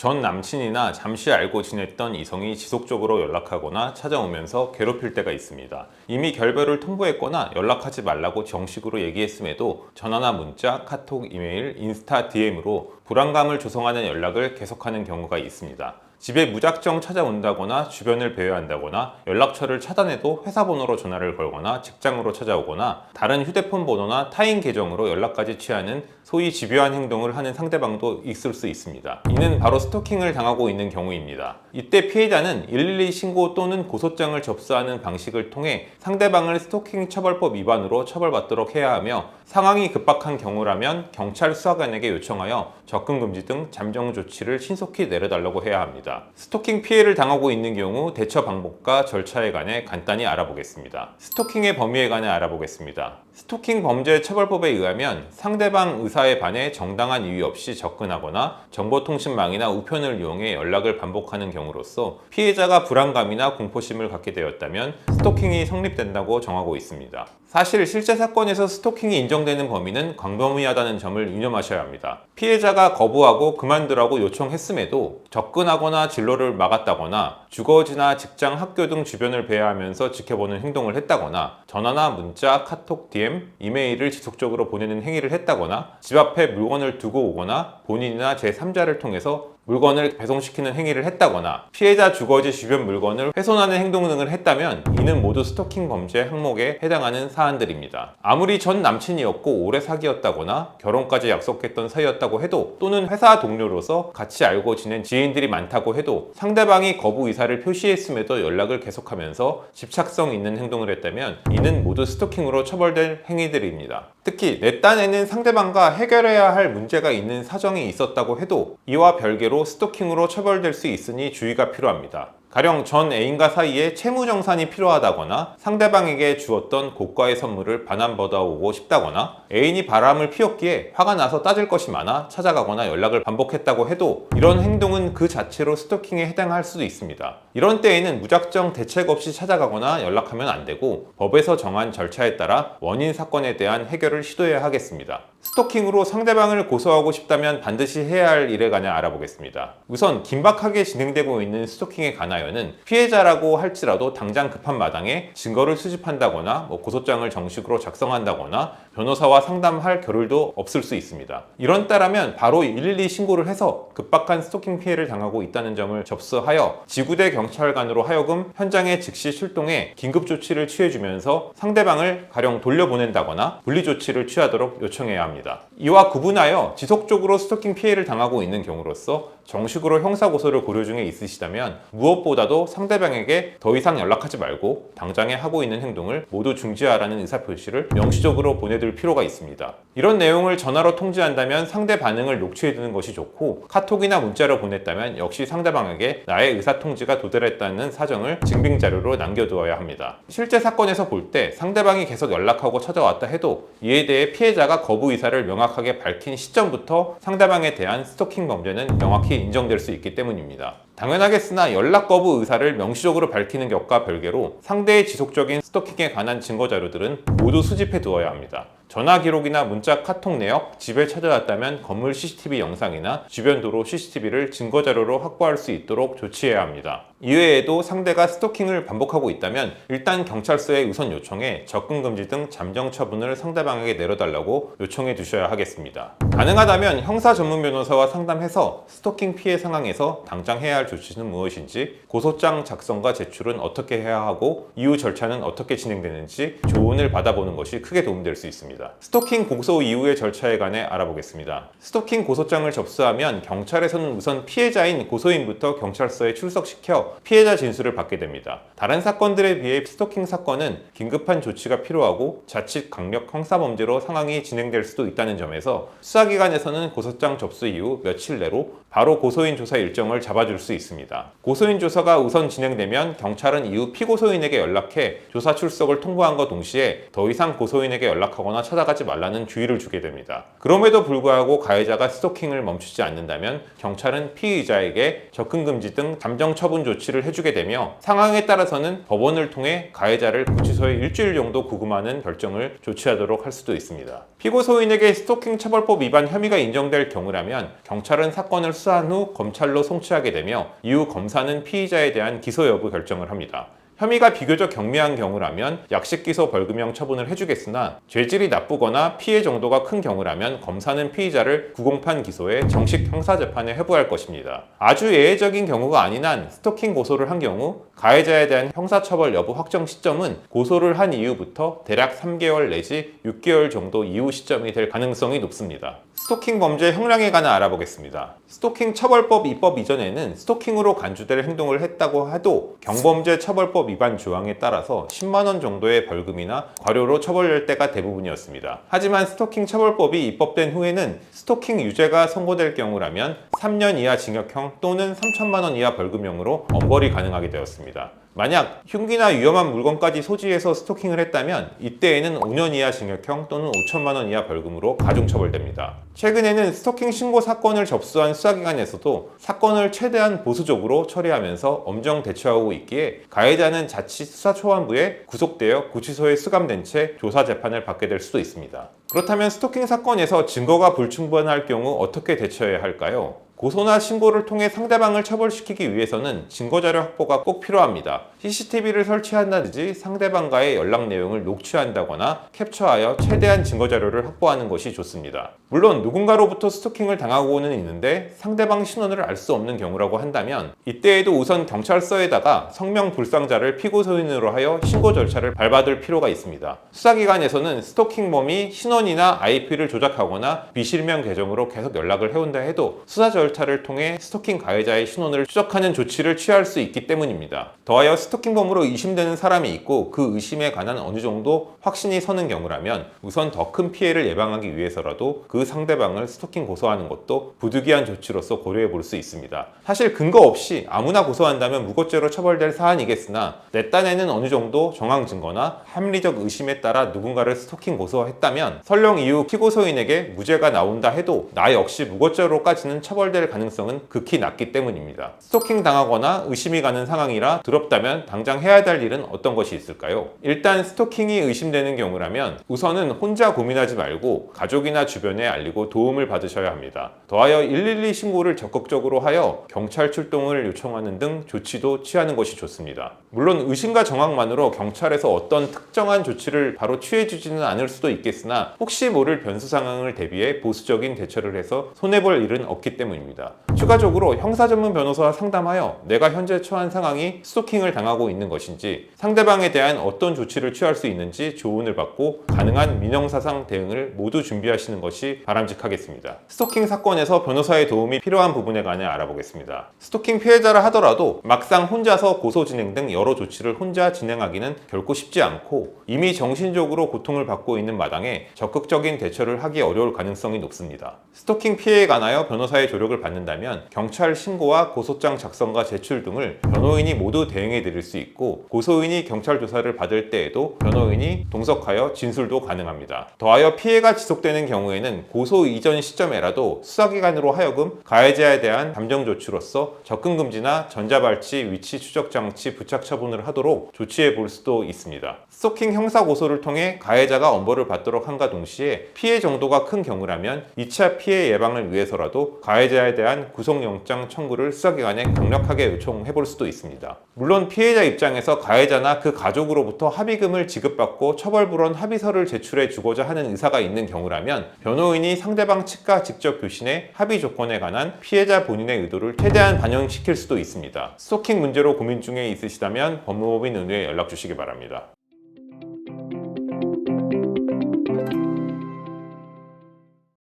전 남친이나 잠시 알고 지냈던 이성이 지속적으로 연락하거나 찾아오면서 괴롭힐 때가 있습니다. 이미 결별을 통보했거나 연락하지 말라고 정식으로 얘기했음에도 전화나 문자, 카톡, 이메일, 인스타 DM으로 불안감을 조성하는 연락을 계속하는 경우가 있습니다. 집에 무작정 찾아온다거나 주변을 배회한다거나 연락처를 차단해도 회사 번호로 전화를 걸거나 직장으로 찾아오거나 다른 휴대폰 번호나 타인 계정으로 연락까지 취하는 소위 집요한 행동을 하는 상대방도 있을 수 있습니다. 이는 바로 스토킹을 당하고 있는 경우입니다. 이때 피해자는 112 신고 또는 고소장을 접수하는 방식을 통해 상대방을 스토킹 처벌법 위반으로 처벌받도록 해야 하며, 상황이 급박한 경우라면 경찰 수사관에게 요청하여 접근 금지 등 잠정 조치를 신속히 내려달라고 해야 합니다. 스토킹 피해를 당하고 있는 경우 대처 방법과 절차에 관해 간단히 알아보겠습니다. 스토킹의 범위에 관해 알아보겠습니다. 스토킹 범죄 처벌법에 의하면 상대방 의사에 반해 정당한 이유 없이 접근하거나 정보통신망이나 우편을 이용해 연락을 반복하는 경우로서 피해자가 불안감이나 공포심을 갖게 되었다면 스토킹이 성립된다고 정하고 있습니다. 사실 실제 사건에서 스토킹이 인정되는 범위는 광범위하다는 점을 유념하셔야 합니다. 피해자가 거부하고 그만두라고 요청했음에도 접근하거나 진로를 막았다거나 주거지나 직장, 학교 등 주변을 배회하면서 지켜보는 행동을 했다거나 전화나 문자, 카톡, DM, 이메일을 지속적으로 보내는 행위를 했다거나 집 앞에 물건을 두고 오거나 본인이나 제3자를 통해서 물건을 배송시키는 행위를 했다거나 피해자 주거지 주변 물건을 훼손하는 행동 등을 했다면 이는 모두 스토킹 범죄 항목에 해당하는 사안들입니다. 아무리 전 남친이었고 오래 사귀었다거나 결혼까지 약속했던 사이였다고 해도, 또는 회사 동료로서 같이 알고 지낸 지인들이 많다고 해도 상대방이 거부 의사를 표시했음에도 연락을 계속하면서 집착성 있는 행동을 했다면 이는 모두 스토킹으로 처벌될 행위들입니다. 특히 내 딴에는 상대방과 해결해야 할 문제가 있는 사정이 있었다고 해도 이와 별개로 스토킹으로 처벌될 수 있으니 주의가 필요합니다. 가령 전 애인과 사이에 채무정산이 필요하다거나 상대방에게 주었던 고가의 선물을 반환받아오고 싶다거나 애인이 바람을 피웠기에 화가 나서 따질 것이 많아 찾아가거나 연락을 반복했다고 해도 이런 행동은 그 자체로 스토킹에 해당할 수도 있습니다. 이런 때에는 무작정 대책 없이 찾아가거나 연락하면 안 되고 법에서 정한 절차에 따라 원인 사건에 대한 해결을 시도해야 하겠습니다. 스토킹으로 상대방을 고소하고 싶다면 반드시 해야 할 일에 관해 알아보겠습니다. 우선 긴박하게 진행되고 있는 스토킹에 관하여는 피해자라고 할지라도 당장 급한 마당에 증거를 수집한다거나 고소장을 정식으로 작성한다거나 변호사와 상담할 겨를도 없을 수 있습니다. 이런 때라면 바로 112 신고를 해서 급박한 스토킹 피해를 당하고 있다는 점을 접수하여 지구대 경찰관으로 하여금 현장에 즉시 출동해 긴급 조치를 취해주면서 상대방을 가령 돌려보낸다거나 분리 조치를 취하도록 요청해야 합니다. 이와 구분하여 지속적으로 스토킹 피해를 당하고 있는 경우로서 정식으로 형사고소를 고려 중에 있으시다면 무엇보다도 상대방에게 더 이상 연락하지 말고 당장에 하고 있는 행동을 모두 중지하라는 의사표시를 명시적으로 보내둘 필요가 있습니다. 이런 내용을 전화로 통지한다면 상대 반응을 녹취해두는 것이 좋고, 카톡이나 문자로 보냈다면 역시 상대방에게 나의 의사통지가 도달했다는 사정을 증빙자료로 남겨두어야 합니다. 실제 사건에서 볼 때 상대방이 계속 연락하고 찾아왔다 해도 이에 대해 피해자가 거부 의사를 명확하게 밝힌 시점부터 상대방에 대한 스토킹 범죄는 명확히 인정될 수 있기 때문입니다. 당연하겠으나 연락 거부 의사를 명시적으로 밝히는 것과 별개로 상대의 지속적인 스토킹에 관한 증거 자료들은 모두 수집해 두어야 합니다. 전화 기록이나 문자, 카톡 내역, 집에 찾아왔다면 건물 CCTV 영상이나 주변 도로 CCTV를 증거 자료로 확보할 수 있도록 조치해야 합니다. 이외에도 상대가 스토킹을 반복하고 있다면 일단 경찰서에 우선 요청해 접근 금지 등 잠정 처분을 상대방에게 내려달라고 요청해 주셔야 하겠습니다. 가능하다면 형사 전문 변호사와 상담해서 스토킹 피해 상황에서 당장 해야 할 조치는 무엇인지, 고소장 작성과 제출은 어떻게 해야 하고 이후 절차는 어떻게 진행되는지 조언을 받아보는 것이 크게 도움될 수 있습니다. 스토킹 고소 이후의 절차에 관해 알아보겠습니다. 스토킹 고소장을 접수하면 경찰에서는 우선 피해자인 고소인부터 경찰서에 출석시켜 피해자 진술을 받게 됩니다. 다른 사건들에 비해 스토킹 사건은 긴급한 조치가 필요하고 자칫 강력 형사범죄로 상황이 진행될 수도 있다는 점에서 수사기관에서는 고소장 접수 이후 며칠 내로 바로 고소인 조사 일정을 잡아줄 수 있습니다. 고소인 조사가 우선 진행되면 경찰은 이후 피고소인에게 연락해 조사 출석을 통보함과 동시에 더 이상 고소인에게 연락하거나 찾아가지 말라는 주의를 주게 됩니다. 그럼에도 불구하고 가해자가 스토킹을 멈추지 않는다면 경찰은 피의자에게 접근 금지 등 잠정 처분 조치를 해주게 되며, 상황에 따라서는 법원을 통해 가해자를 구치소에 일주일 정도 구금하는 결정을 조치하도록 할 수도 있습니다. 피고소인에게 스토킹 처벌법 위반 위반 혐의가 인정될 경우라면 경찰은 사건을 수사한 후 검찰로 송치하게 되며 이후 검사는 피의자에 대한 기소 여부 결정을 합니다. 혐의가 비교적 경미한 경우라면 약식기소 벌금형 처분을 해주겠으나 죄질이 나쁘거나 피해 정도가 큰 경우라면 검사는 피의자를 구공판 기소해 정식 형사재판에 회부할 것입니다. 아주 예외적인 경우가 아닌 한 스토킹 고소를 한 경우 가해자에 대한 형사처벌 여부 확정 시점은 고소를 한 이후부터 대략 3개월 내지 6개월 정도 이후 시점이 될 가능성이 높습니다. 스토킹 범죄 형량에 관해 알아보겠습니다. 스토킹 처벌법 입법 이전에는 스토킹으로 간주될 행동을 했다고 해도 경범죄 처벌법 위반 조항에 따라서 10만 원 정도의 벌금이나 과료로 처벌될 때가 대부분이었습니다. 하지만 스토킹 처벌법이 입법된 후에는 스토킹 유죄가 선고될 경우라면 3년 이하 징역형 또는 3천만 원 이하 벌금형으로 엄벌이 가능하게 되었습니다. 만약 흉기나 위험한 물건까지 소지해서 스토킹을 했다면 이때에는 5년 이하 징역형 또는 5천만 원 이하 벌금으로 가중처벌됩니다. 최근에는 스토킹 신고 사건을 접수한 수사기관에서도 사건을 최대한 보수적으로 처리하면서 엄정 대처하고 있기에 가해자는 자칫 수사초안부에 구속되어 구치소에 수감된 채 조사 재판을 받게 될 수도 있습니다. 그렇다면 스토킹 사건에서 증거가 불충분할 경우 어떻게 대처해야 할까요? 고소나 신고를 통해 상대방을 처벌시키기 위해서는 증거자료 확보가 꼭 필요합니다. CCTV를 설치한다든지 상대방과의 연락 내용을 녹취한다거나 캡처하여 최대한 증거자료를 확보하는 것이 좋습니다. 물론 누군가로부터 스토킹을 당하고는 있는데 상대방 신원을 알 수 없는 경우라고 한다면 이때에도 우선 경찰서에다가 성명 불상자를 피고소인으로 하여 신고 절차를 밟아둘 필요가 있습니다. 수사기관에서는 스토킹범이 신원이나 IP를 조작하거나 비실명 계정으로 계속 연락을 해온다 해도 수사 절차를 통해 스토킹 가해자의 신원을 추적하는 조치를 취할 수 있기 때문입니다. 더하여 스토킹범으로 의심되는 사람이 있고 그 의심에 관한 어느 정도 확신이 서는 경우라면 우선 더 큰 피해를 예방하기 위해서라도 그 상대방을 스토킹 고소하는 것도 부득이한 조치로서 고려해 볼 수 있습니다. 사실 근거 없이 아무나 고소한다면 무고죄로 처벌될 사안이겠으나 내 딴에는 어느 정도 정황 증거나 합리적 의심에 따라 누군가를 스토킹 고소했다면 설령 이후 피고소인에게 무죄가 나온다 해도 나 역시 무고죄로까지는 처벌될 가능성은 극히 낮기 때문입니다. 스토킹 당하거나 의심이 가는 상황이라 두렵다면 당장 해야 될 일은 어떤 것이 있을까요? 일단 스토킹이 의심되는 경우라면 우선은 혼자 고민하지 말고 가족이나 주변에 알리고 도움을 받으셔야 합니다. 더하여 112 신고를 적극적으로 하여 경찰 출동을 요청하는 등 조치도 취하는 것이 좋습니다. 물론 의심과 정황만으로 경찰에서 어떤 특정한 조치를 바로 취해주지는 않을 수도 있겠으나 혹시 모를 변수 상황을 대비해 보수적인 대처를 해서 손해볼 일은 없기 때문입니다. 추가적으로 형사 전문 변호사와 상담하여 내가 현재 처한 상황이 스토킹을 당하고 있는 것인지 상대방에 대한 어떤 조치를 취할 수 있는지 조언을 받고 가능한 민형사상 대응을 모두 준비하시는 것이 바람직하겠습니다. 스토킹 사건에서 변호사의 도움이 필요한 부분에 관해 알아보겠습니다. 스토킹 피해자라 하더라도 막상 혼자서 고소 진행 등 여러 조치를 혼자 진행하기는 결코 쉽지 않고 이미 정신적으로 고통을 받고 있는 마당에 적극적인 대처를 하기 어려울 가능성이 높습니다. 스토킹 피해에 관하여 변호사의 조력을 받는다면 경찰 신고와 고소장 작성과 제출 등을 변호인이 모두 대행해 드릴 수 있고 고소인이 경찰 조사를 받을 때에도 변호인이 동석하여 진술도 가능합니다. 더하여 피해가 지속되는 경우에는 고소 이전 시점에라도 수사기관으로 하여금 가해자에 대한 감정 조치로서 접근 금지나 전자발찌 위치 추적 장치 부착 처분을 하도록 조치해 볼 수도 있습니다. 스토킹 형사 고소를 통해 가해자가 엄벌을 받도록 한과 동시에 피해 정도가 큰 경우라면 2차 피해 예방을 위해서라도 가해자에 대한 구속영장 청구를 수사기관에 강력하게 요청해 볼 수도 있습니다. 물론 피해자 입장에서 가해자나 그 가족으로부터 합의금을 지급받고 처벌불원 합의서를 제출해 주고자 하는 의사가 있는 경우라면 변호인이 상대방 측과 직접 교신해 합의 조건에 관한 피해자 본인의 의도를 최대한 반영시킬 수도 있습니다. 스토킹 문제로 고민 중에 있으시다면 법무법인 은우에 연락 주시기 바랍니다.